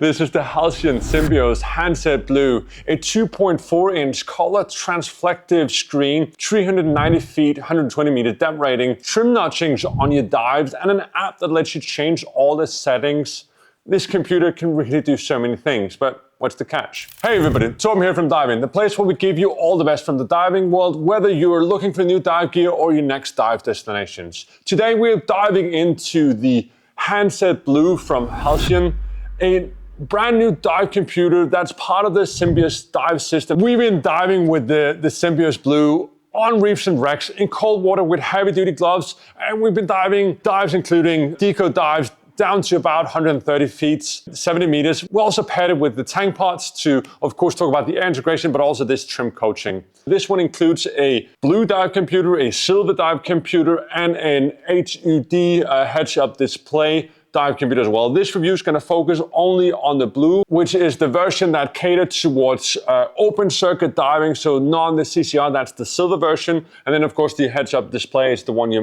This is the Halcyon Symbios Handset Blue, a 2.4-inch color transflective screen, 390 feet, 120 meter depth rating, trim notchings on your dives, and an app that lets you change all the settings. This computer can really do so many things, but what's the catch? Hey everybody, Tom here from DIVEIN, the place where we give you all the best from the diving world, whether you are looking for new dive gear or your next dive destinations. Today we're diving into the Handset Blue from Halcyon, a brand new dive computer that's part of the Symbios dive system. We've been diving with the Symbios Blue on reefs and wrecks in cold water with heavy duty gloves, and we've been diving dives including deco dives down to about 130 feet, 70 meters. We also paired it with the tank pods to, of course, talk about the air integration, but also this trim coaching. This one includes a blue dive computer, a silver dive computer, and an HUD heads-up display dive computer as well. This review is going to focus only on the blue, which is the version that catered towards open circuit diving, so not the CCR, that's the silver version. And then of course the heads-up display is the one you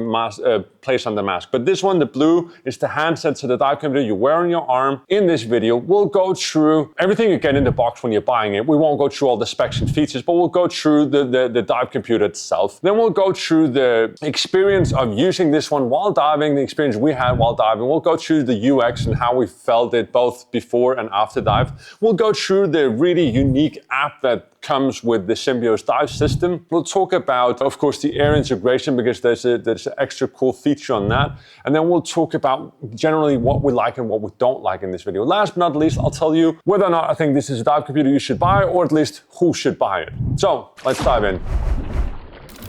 place on the mask. But this one, the blue, is the handset, so the dive computer you wear on your arm. In this video, we'll go through everything you get in the box when you're buying it. We won't go through all the specs and features, but we'll go through the dive computer itself. Then we'll go through the experience of using this one while diving, the experience we had while diving. We'll go through the UX and how we felt it both before and after dive. We'll go through the really unique app that comes with the Symbios dive system. We'll talk about, of course, the air integration because there's an extra cool feature on that. And then we'll talk about generally what we like and what we don't like in this video. Last but not least, I'll tell you whether or not I think this is a dive computer you should buy, or at least who should buy it. So let's dive in.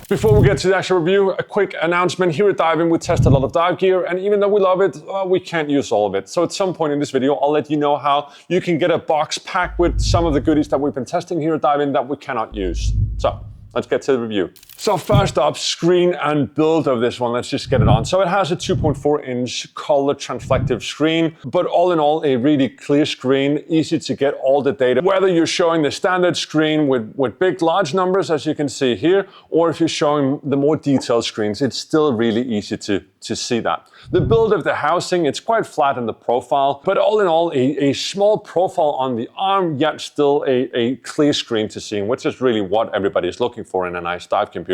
Before we get to the actual review, a quick announcement. Here at DIVEIN, we test a lot of dive gear, and even though we love it, we can't use all of it. So at some point in this video, I'll let you know how you can get a box packed with some of the goodies that we've been testing here at DIVEIN that we cannot use. So let's get to the review. So first up, screen and build of this one. Let's just get it on. So it has a 2.4-inch color transflective screen, but all in all, a really clear screen, easy to get all the data. Whether you're showing the standard screen with big, large numbers, as you can see here, or if you're showing the more detailed screens, it's still really easy to see that. The build of the housing, it's quite flat in the profile, but all in all, a small profile on the arm, yet still a clear screen to see, which is really what everybody is looking for in a nice dive computer.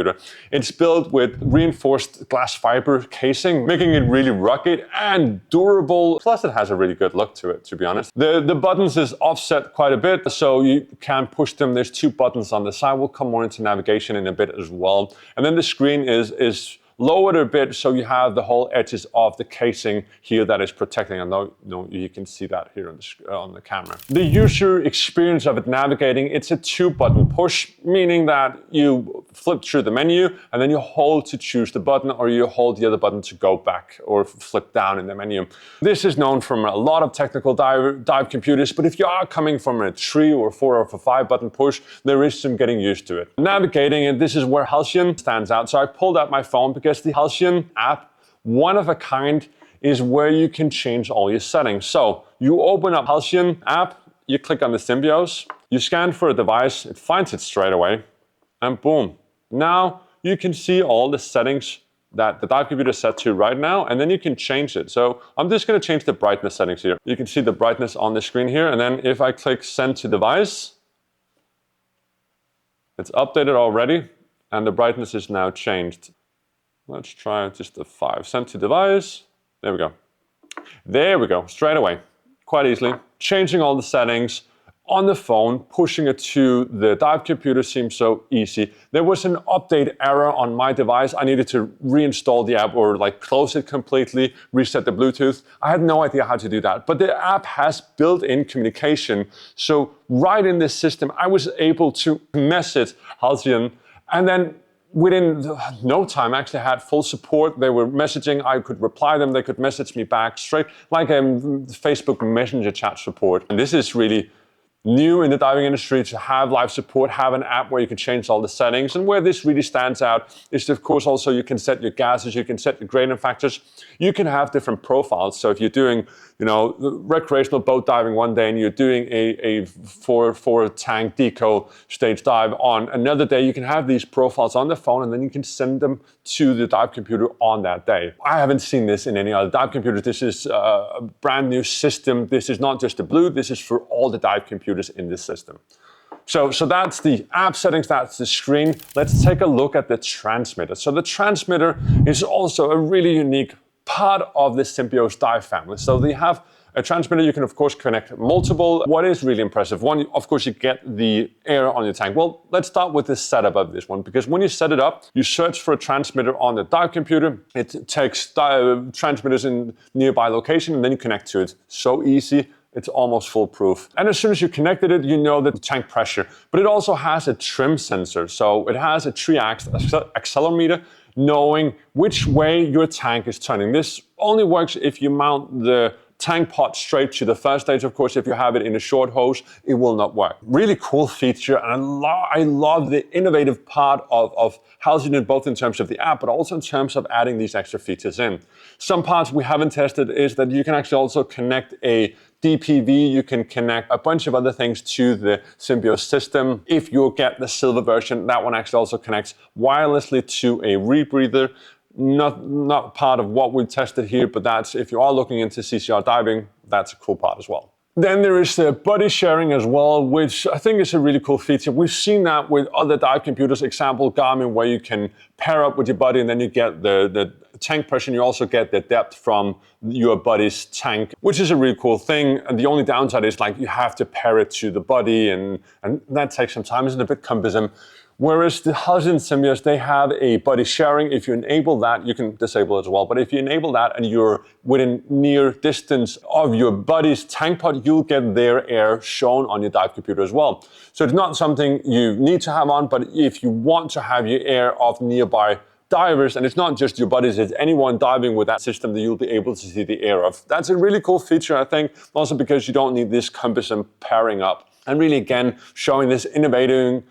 It's built with reinforced glass fiber casing, making it really rugged and durable. Plus, it has a really good look to it, to be honest. The buttons is offset quite a bit, so you can push them. There's two buttons on the side. We'll come more into navigation in a bit as well. And then the screen is lowered a bit, so you have the whole edges of the casing here that is protecting. I know you can see that here on the camera. The user experience of it navigating, it's a 2-button push, meaning that you flip through the menu and then you hold to choose the button, or you hold the other button to go back or flip down in the menu. This is known from a lot of technical dive computers, but if you are coming from a 3 or 4 or 5-button push, there is some getting used to it. Navigating, and this is where Halcyon stands out. So I pulled out my phone because the Halcyon app, one of a kind, is where you can change all your settings. So you open up Halcyon app, you click on the Symbios, you scan for a device, it finds it straight away, and boom. Now you can see all the settings that the dive computer is set to right now, and then you can change it. So I'm just going to change the brightness settings here. You can see the brightness on the screen here, and then if I click send to device, it's updated already, and the brightness is now changed. Let's try just a 5. Send to device. There we go. There we go, straight away, quite easily. Changing all the settings on the phone, pushing it to the dive computer seems so easy. There was an update error on my device. I needed to reinstall the app or close it completely, reset the Bluetooth. I had no idea how to do that, but the app has built-in communication. So right in this system, I was able to message Halcyon, and then within no time, I actually had full support. They were messaging, I could reply them, they could message me back straight, like a Facebook Messenger chat support. And this is really new in the diving industry, to have live support, have an app where you can change all the settings. And where this really stands out is, of course, also you can set your gases, you can set your gradient factors, you can have different profiles. So if you're doing you know, recreational boat diving one day and you're doing a four tank deco stage dive on another day, you can have these profiles on the phone and then you can send them to the dive computer on that day. I haven't seen this in any other dive computers. This is a brand new system. This is not just the Blue, this is for all the dive computers in this system. So that's the app settings, that's the screen. Let's take a look at the transmitter. So the transmitter is also a really unique part of the Symbios Dive family. So they have a transmitter. You can of course connect multiple. What is really impressive, one, of course, you get the air on your tank. Well, let's start with the setup of this one, because when you set it up, you search for a transmitter on the dive computer. It takes transmitters in nearby location and then you connect to it. So easy. It's almost foolproof. And as soon as you connected it, you know the tank pressure. But it also has a trim sensor. So it has a 3-axis accelerometer, knowing which way your tank is turning. This only works if you mount the tank pot straight to the first stage. Of course, if you have it in a short hose, it will not work. Really cool feature, and I love the innovative part of Halcyon, both in terms of the app, but also in terms of adding these extra features in. Some parts we haven't tested is that you can actually also connect a DPV, you can connect a bunch of other things to the Symbios system. If you get the silver version, that one actually also connects wirelessly to a rebreather. Not part of what we tested here, but that's, if you are looking into CCR diving, that's a cool part as well. Then there is the buddy sharing as well, which I think is a really cool feature. We've seen that with other dive computers, example Garmin, where you can pair up with your buddy and then you get the tank pressure, and you also get the depth from your buddy's tank, which is a really cool thing. And the only downside is like you have to pair it to the buddy, and that takes some time. It's a bit cumbersome. Whereas the Halcyon Symbios, they have a buddy sharing. If you enable that, you can disable it as well. But if you enable that and you're within near distance of your buddy's tank pod, you'll get their air shown on your dive computer as well. So it's not something you need to have on, but if you want to have your air of nearby divers, and it's not just your buddies, it's anyone diving with that system that you'll be able to see the air of. That's a really cool feature, I think, also because you don't need this cumbersome pairing up. And really, again, showing this innovating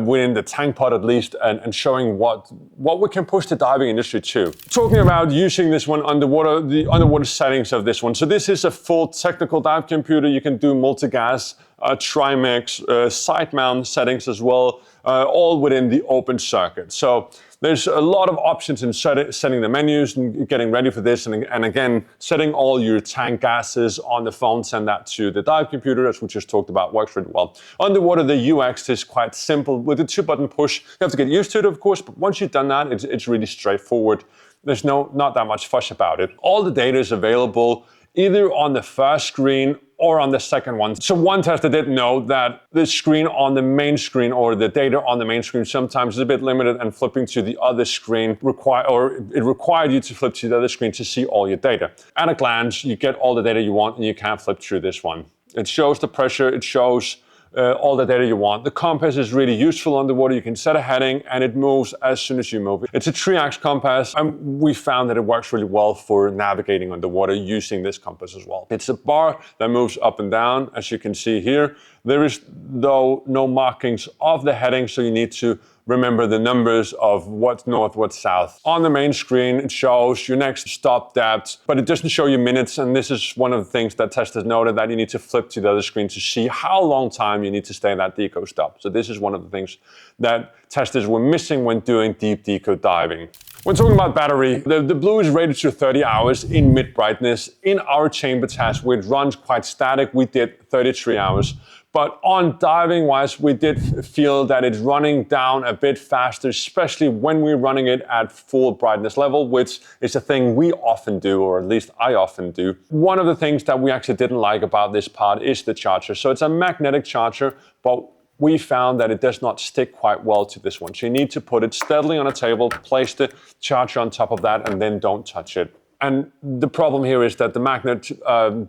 within the tank pod at least, and showing what we can push the diving industry to. Talking about using this one underwater, the underwater settings of this one. So this is a full technical dive computer. You can do multi-gas, trimix, side mount settings as well, all within the open circuit. So there's a lot of options in setting the menus and getting ready for this. And again, setting all your tank gases on the phone, send that to the dive computer, as we just talked about, works really well. Underwater, the UX is quite simple. With the 2-button push, you have to get used to it, of course, but once you've done that, it's really straightforward. There's not that much fuss about it. All the data is available either on the first screen or on the second one. So one tester did know that the screen on the main screen, or the data on the main screen, sometimes is a bit limited, and flipping to the other screen it required you to flip to the other screen to see all your data. At a glance, you get all the data you want and you can't flip through this one. It shows the pressure, it shows all the data you want. The compass is really useful underwater. You can set a heading and it moves as soon as you move it. It's a 3-axis compass, and we found that it works really well for navigating underwater using this compass as well. It's a bar that moves up and down, as you can see here. There is, though, no markings of the heading, so you need to remember the numbers of what's north, what's south. On the main screen, it shows your next stop depth, but it doesn't show you minutes, and this is one of the things that testers noted, that you need to flip to the other screen to see how long time you need to stay in that deco stop. So this is one of the things that testers were missing when doing deep deco diving. When talking about battery, the Blue is rated to 30 hours in mid brightness. In our chamber test, where it runs quite static, we did 33 hours. But on diving wise, we did feel that it's running down a bit faster, especially when we're running it at full brightness level, which is a thing we often do, or at least I often do. One of the things that we actually didn't like about this part is the charger. So it's a magnetic charger, but we found that it does not stick quite well to this one. So you need to put it steadily on a table, place the charger on top of that, and then don't touch it. And the problem here is that the magnet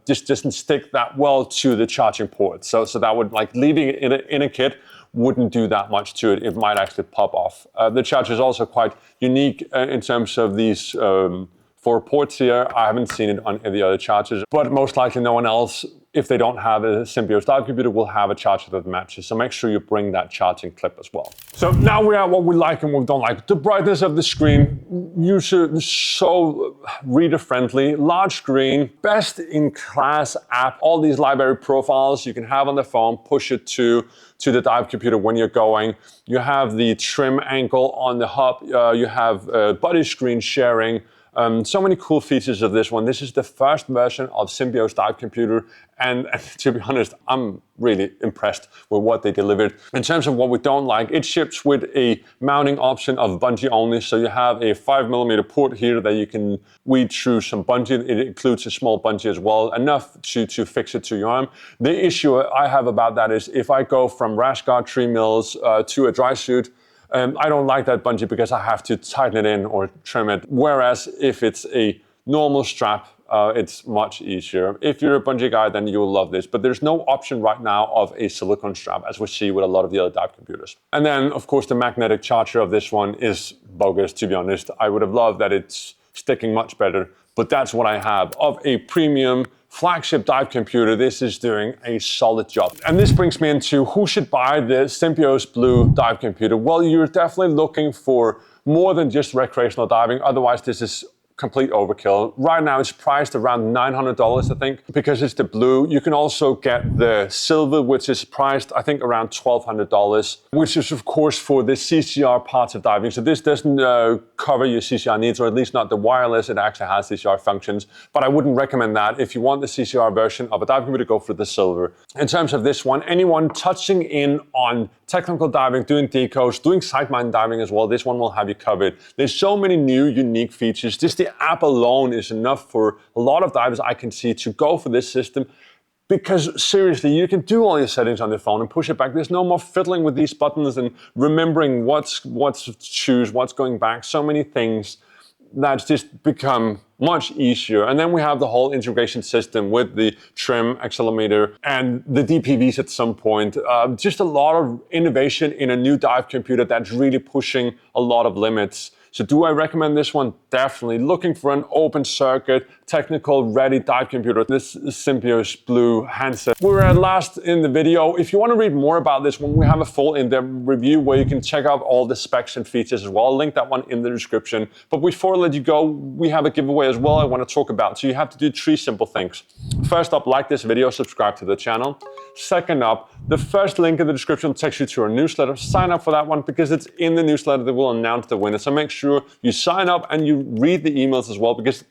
just doesn't stick that well to the charging port. So that would, like, leaving it in a kit wouldn't do that much to it. It might actually pop off. The charger is also quite unique in terms of these 4 ports here. I haven't seen it on any other chargers, but most likely no one else, if they don't have a Symbios dive computer, will have a charger that matches. So make sure you bring that charging clip as well. So now we're at what we like and what we don't like. The brightness of the screen, so reader friendly, large screen, best in class app. All these library profiles you can have on the phone, push it to the dive computer when you're going. You have the trim angle on the hub. You have buddy screen sharing. So many cool features of this one. This is the first version of Symbios dive computer, and to be honest, I'm really impressed with what they delivered. In terms of what we don't like, it ships with a mounting option of bungee only, so you have a 5mm port here that you can weed through some bungee. It includes a small bungee as well, enough to fix it to your arm. The issue I have about that is if I go from rash guard 3 mils to a dry suit, I don't like that bungee because I have to tighten it in or trim it. Whereas if it's a normal strap, it's much easier. If you're a bungee guy, then you'll love this. But there's no option right now of a silicone strap, as we see with a lot of the other dive computers. And then, of course, the magnetic charger of this one is bogus, to be honest. I would have loved that it's sticking much better, but that's what I have. Of a premium flagship dive computer, this is doing a solid job. And this brings me into who should buy the Symbios Blue dive computer. Well, you're definitely looking for more than just recreational diving. Otherwise, this is complete overkill. Right now it's priced around $900, I think, because it's the blue. You can also get the silver, which is priced, I think, around $1,200, which is of course for the CCR parts of diving. So this doesn't cover your CCR needs, or at least not the wireless. It actually has CCR functions, but I wouldn't recommend that. If you want the CCR version of a dive computer, go for the silver. In terms of this one, anyone touching in on technical diving, doing decos, doing sidemount diving as well, this one will have you covered. There's so many new unique features. Just the app alone is enough for a lot of divers I can see to go for this system, because seriously, you can do all your settings on your phone and push it back. There's no more fiddling with these buttons and remembering what's to choose, what's going back. So many things that's just become much easier. And then we have the whole integration system with the trim accelerometer and the DPVs at some point. Just a lot of innovation in a new dive computer that's really pushing a lot of limits. So do I recommend this one? Definitely. Looking for an open circuit, technical ready dive computer, this is Symbios Blue Handset. We're at last in the video. If you want to read more about this one, we have a full in-depth review where you can check out all the specs and features as well. I'll link that one in the description. But before I let you go, we have a giveaway as well I want to talk about. So you have to do 3 simple things. First up, like this video, subscribe to the channel. Second up, the first link in the description takes you to our newsletter. Sign up for that one because it's in the newsletter that will announce the winner. So make sure you sign up and you read the emails as well, because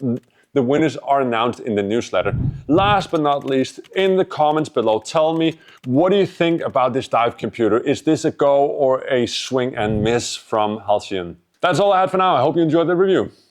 the winners are announced in the newsletter. Last but not least, in the comments below, tell me, what do you think about this dive computer? Is this a go or a swing and miss from Halcyon? That's all I had for now. I hope you enjoyed the review.